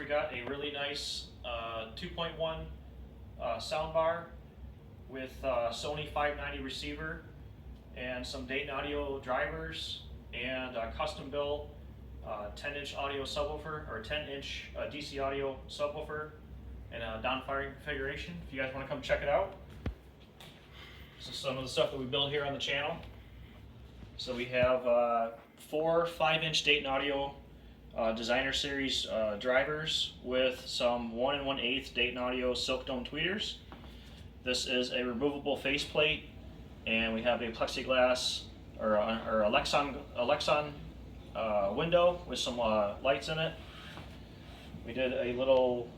got a really nice 2.1 soundbar with Sony 590 receiver and some Dayton audio drivers and a custom built 10-inch audio subwoofer, or 10-inch DC audio subwoofer, and a down-firing configuration. If you guys want to come check it out. This is some of the stuff that we build here on the channel. So we have 4 5-inch Dayton audio designer series drivers with some 1 1/8 Dayton audio silk dome tweeters. This is a removable faceplate, and we have a plexiglass or a Lexan window with some lights in it. We did a little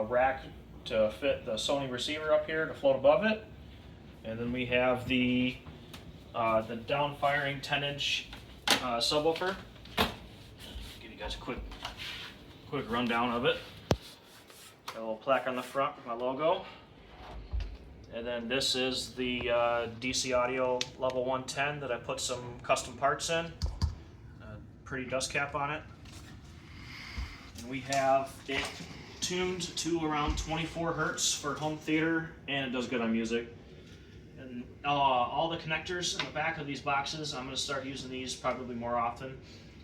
rack to fit the Sony receiver up here to float above it, and then we have the down-firing 10-inch subwoofer. Give you guys a quick rundown of it. Got a little plaque on the front with my logo. And then this is the DC Audio Level 110 that I put some custom parts in. Pretty dust cap on it. And we have it tuned to around 24 hertz for home theater, and it does good on music. And all the connectors in the back of these boxes, I'm going to start using these probably more often,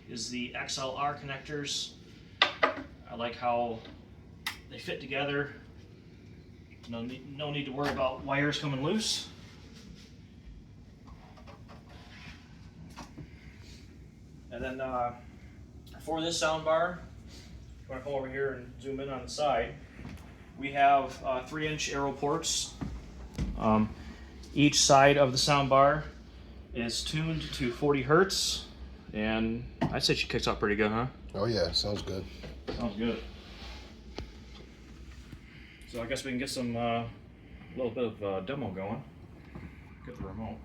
is the XLR connectors. I like how they fit together. No need to worry about wires coming loose. And then for this soundbar, I'm going to come over here and zoom in on the side. We have 3-inch arrow ports. Each side of the soundbar is tuned to 40 hertz, and I'd say she kicks out pretty good, huh? Oh yeah, sounds good. Sounds good. So I guess we can get some little bit of demo going. Get the remote.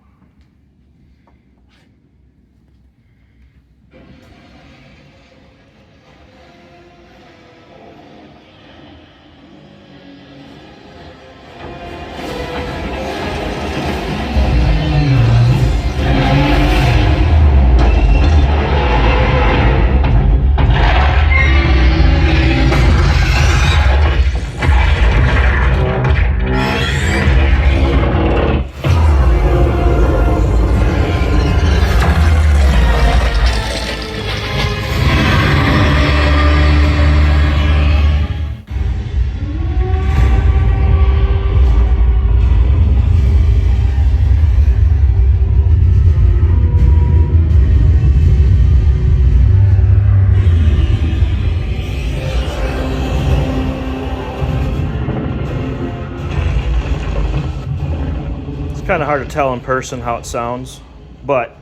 Kind of hard to tell in person how it sounds, but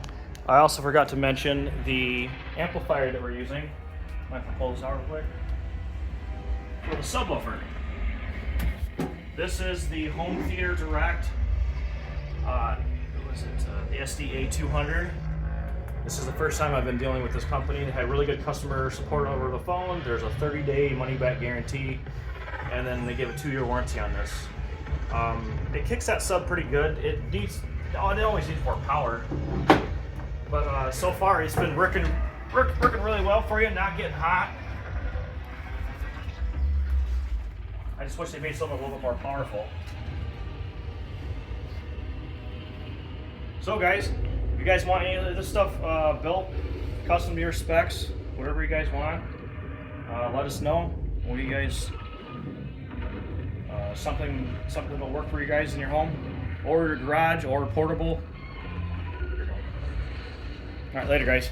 I also forgot to mention the amplifier that we're using. Might have to pull this out real quick. For the subwoofer. This is the Home Theater Direct. What was it? The STR-DH590. This is the first time I've been dealing with this company. They had really good customer support over the phone. There's a 30-day money-back guarantee, and then they give a 2-year warranty on this. It kicks that sub pretty good. It always needs more power, but so far it's been working really well for you, not getting hot. I just wish they made something a little bit more powerful. So guys, if you guys want any of this stuff built, custom to your specs, whatever you guys want, let us know. What do you guys? Something that'll work for you guys in your home, or your garage, or portable. All right, later guys.